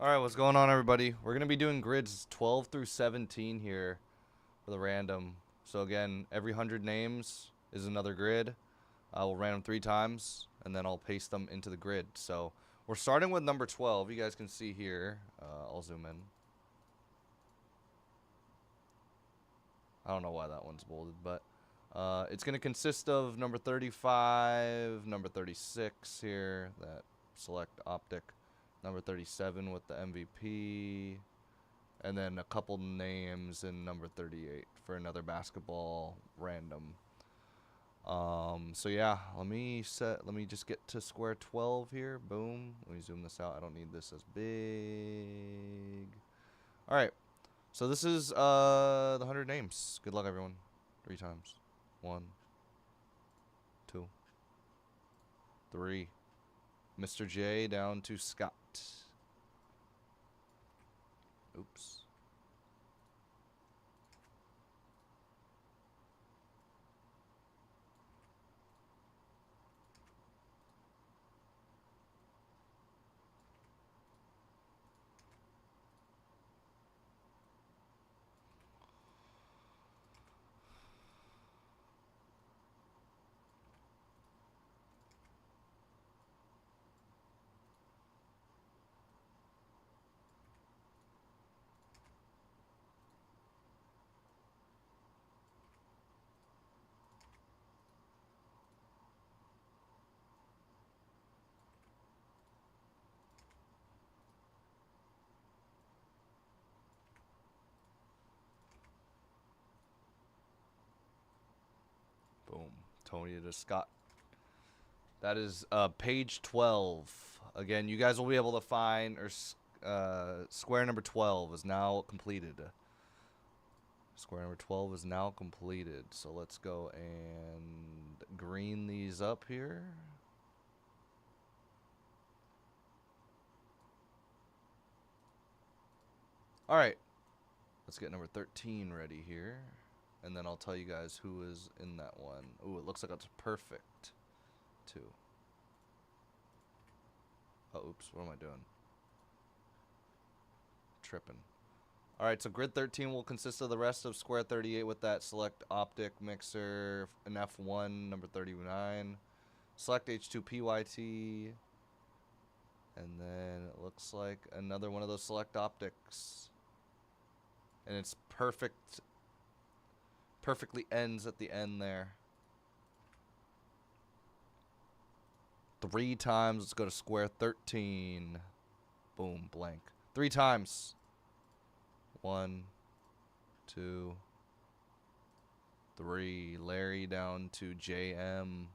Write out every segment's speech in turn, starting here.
Alright, what's going on, everybody? We're going to be doing grids 12 through 17 here for the random. So again, every 100 names is another grid. We'll random 3 times, and then I'll paste them into the grid. So we're starting with number 12. You guys can see here. I'll zoom in. I don't know why that one's bolded, but it's going to consist of number 35, number 36 here, that select optic, number 37 with the MVP, and then a couple names in number 38 for another basketball random. So yeah, let me just get to square 12 here. Boom. Let me zoom this out. I don't need this as big. All right. So this is the 100 names. Good luck, everyone. 3 times. 1, 2, 3. Mr. J down to Scott. Oops. Boom. Tony to Scott. That is page 12. Again, you guys will be able to find, or square number 12 is now completed. Square number 12 is now completed. So let's go and green these up here. All right. Let's get number 13 ready here. And then I'll tell you guys who is in that one. Ooh, it looks like it's perfect. 2. Oh, oops. What am I doing? Tripping. Alright, so grid 13 will consist of the rest of square 38 with that select optic mixer, an F1, number 39. Select H2 PYT. And then it looks like another one of those select optics. And it's perfectly ends at the end there. 3 times. Let's go to square 13. Boom, blank. 3 times. 1, 2, 3. Larry down to JM.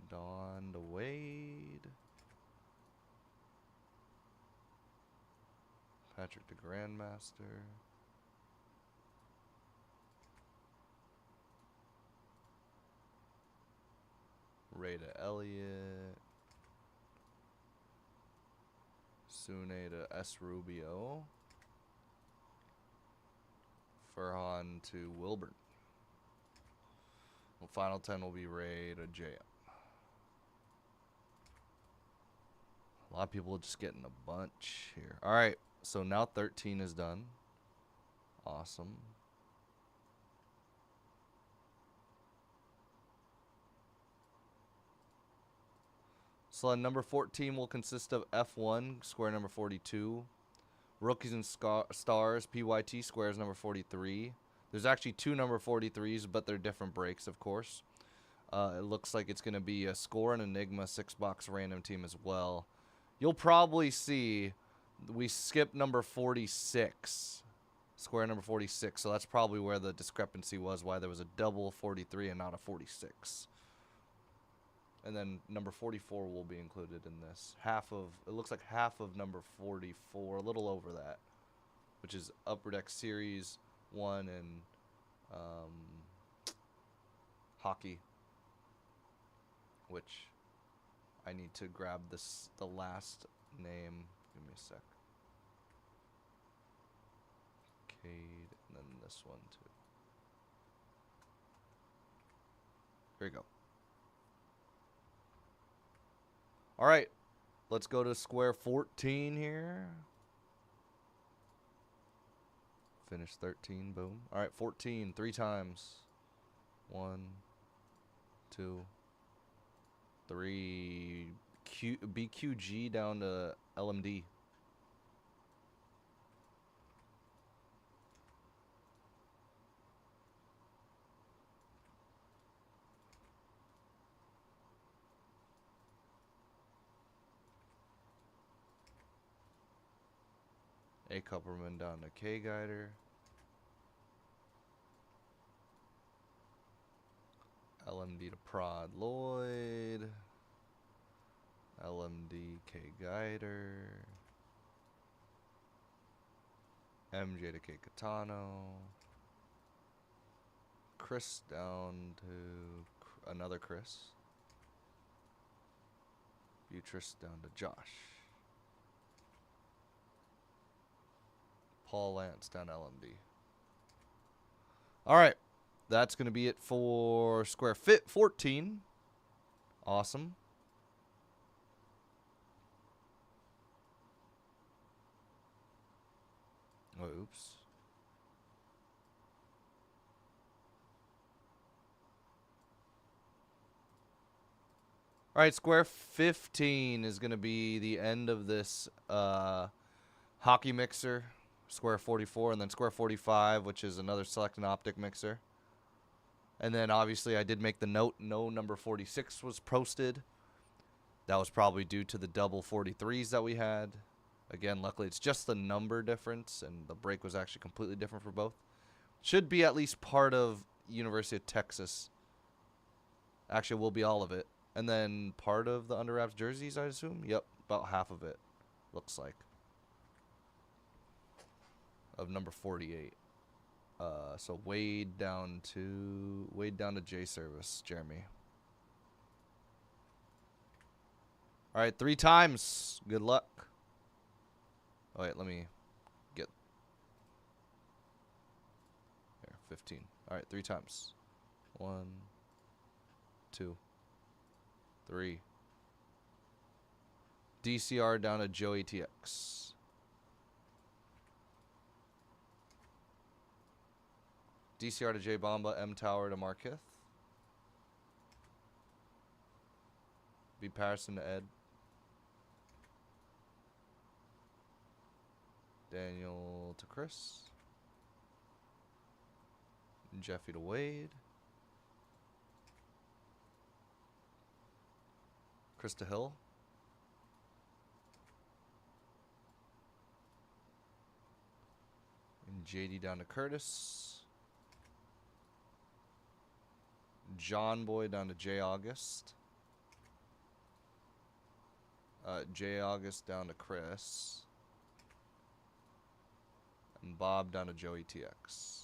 Don to Wade. Patrick the Grandmaster. Ray to Elliott. Sune to S. Rubio. Furhan to Wilburn. Well, final 10 will be Ray to JM. A lot of people just getting a bunch here. All right, so now 13 is done. Awesome. So number 14 will consist of F1, square number 42. Rookies and Stars, PYT, squares number 43. There's actually 2 number 43s, but they're different breaks, of course. It looks like it's going to be a Score and Enigma 6-box random team as well. You'll probably see we skipped number 46, square number 46. So that's probably where the discrepancy was, why there was a double 43 and not a 46. And then number 44 will be included in this. It looks like half of number 44, a little over that, which is Upper Deck Series 1 and hockey, which I need to grab the last name. Give me a sec. Cade, and then this one too. Here you go. All right, let's go to square 14 here. Finish 13, boom. All right, 14, 3 times. 1, 2, 3. BQG down to LMD. A Kupperman down to K Guider. LMD to Prod Lloyd. LMD K Guider. MJ to K Katano. Chris down to another Chris. Beatrice down to Josh. Paul Lance down to LMD. All right. That's going to be it for square 14. Awesome. Oh, oops. All right, square 15 is going to be the end of this hockey mixer. Square 44, and then square 45, which is another select and optic mixer. And then obviously I did make the note, no number 46 was posted. That was probably due to the double 43s that we had. Again, luckily it's just the number difference, and the break was actually completely different for both. Should be at least part of University of Texas. Actually, will be all of it. And then part of the Under Wraps jerseys, I assume? Yep, about half of it, looks like. Of number 48. So Wade down to J Service, Jeremy. All right, 3 times. Good luck. Oh, wait, let me get there. 15. All right, 3 times. 1, 2, 3. DCR down to Joey TX. DCR to J Bomba, M Tower to Markith. B Patterson to Ed. Daniel to Chris. Jeffy to Wade. Chris to Hill. And JD down to Curtis. John Boy down to J August. J August down to Chris. And Bob down to Joey TX.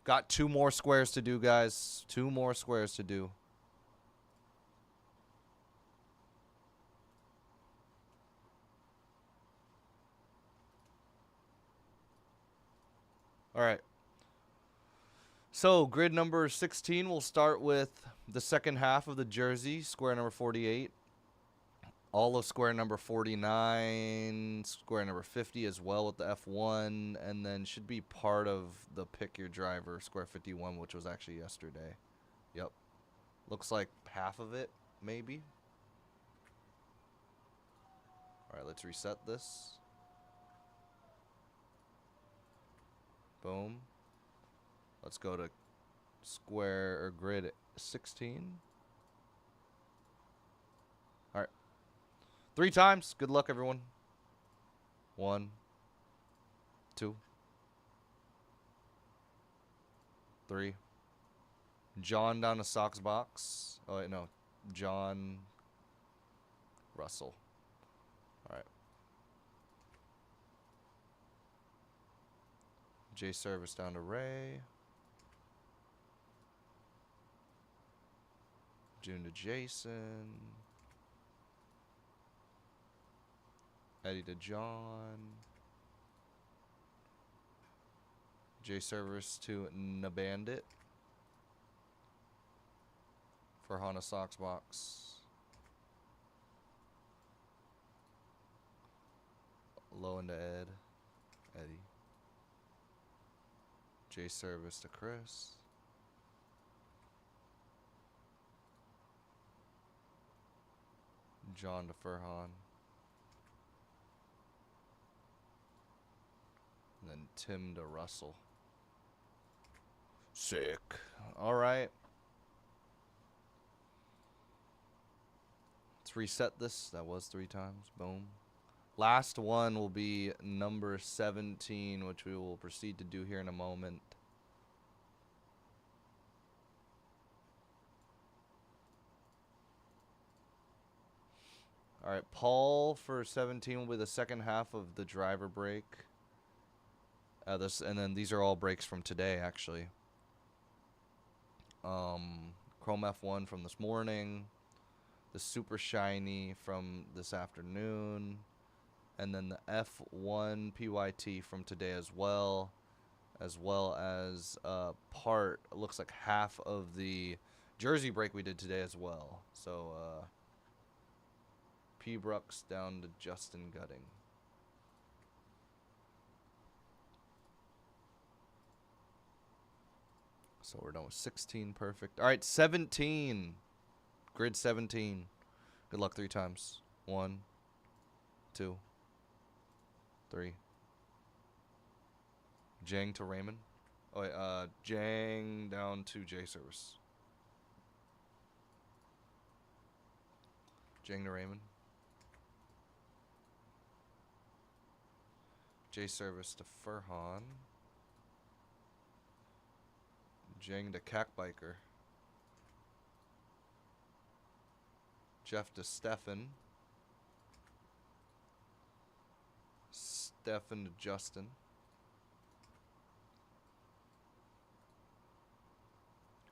Got 2 more squares to do, guys. 2 more squares to do. All right. So, grid number 16, we'll start with the second half of the jersey, square number 48. All of square number 49, square number 50 as well with the F1, and then should be part of the pick your driver, square 51, which was actually yesterday. Yep. Looks like half of it, maybe. All right, let's reset this. Boom. Let's go to square or grid 16. All right. 3 times. Good luck, everyone. 1, 2, 3. John down to Sox box. Oh, wait, no. John Russell. All right. J service down to Ray. June to Jason. Eddie to John. J service to Nabandit. For Hana Sox box. Low into Ed. Eddie. J service to Chris. John to Furhan. And then Tim to Russell. Sick. Alright. Let's reset this. That was 3 times. Boom. Last one will be number 17, which we will proceed to do here in a moment. All right, Paul for 17 will be the second half of the driver break. And then these are all breaks from today, actually. Chrome F1 from this morning, the Super Shiny from this afternoon, and then the F1 PYT from today as well as part, it looks like half of the Jersey break we did today as well. So, P. Brooks down to Justin Gutting. So we're done with 16, perfect. All right, 17. Grid 17. Good luck 3 times. 1, 2, 3. Jang to Raymond. Oh wait, Jang down to J service. Jang to Raymond. J service to Furhan. Jang to Cackbiker. Jeff to Stefan. Stefan to Justin.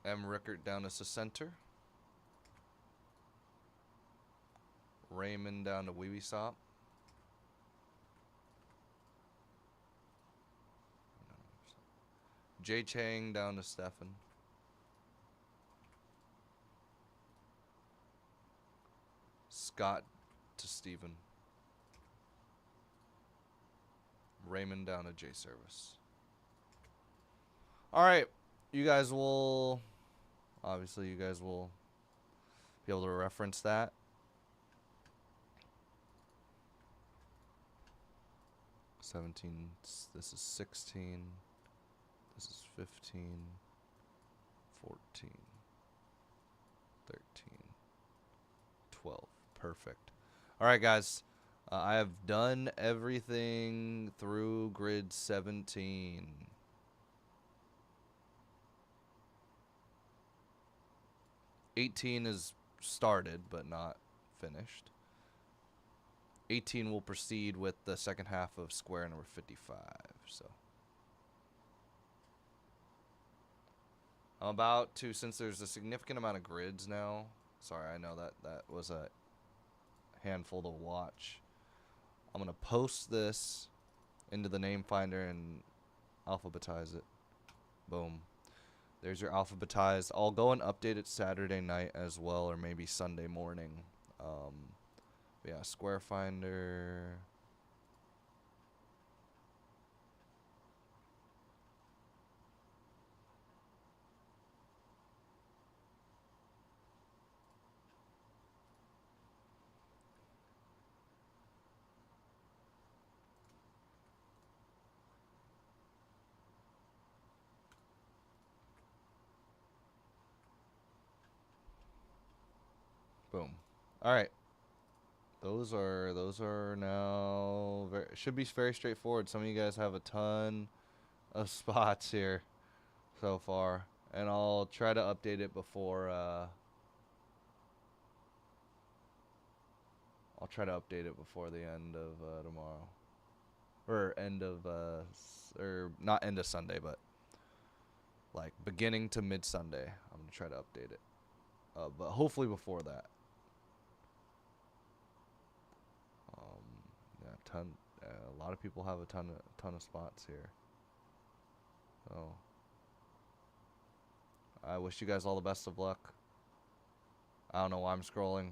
M. Rickert down to Center. Raymond down to Wee Sop. J. Chang down to Stefan. Scott to Steven. Raymond down to J service. Alright. You guys will obviously be able to reference that. This is 16. This is 15, 14, 13, 12. Perfect. All right, guys. I have done everything through grid 17. '18 is started, but not finished. 18 will proceed with the second half of square number 55. So I'm about to, since there's a significant amount of grids now. Sorry, I know that was a handful to watch. I'm going to post this into the name finder and alphabetize it. Boom. There's your alphabetized. I'll go and update it Saturday night as well, or maybe Sunday morning. Yeah, Square Finder. Boom. All right. Those are now should be very straightforward. Some of you guys have a ton of spots here so far, and I'll try to update it before the end of tomorrow. or end of or not end of Sunday, but like beginning to mid Sunday. I'm gonna try to update it, but hopefully before that. Yeah, a lot of people have a ton of spots here. So I wish you guys all the best of luck. I don't know why I'm scrolling.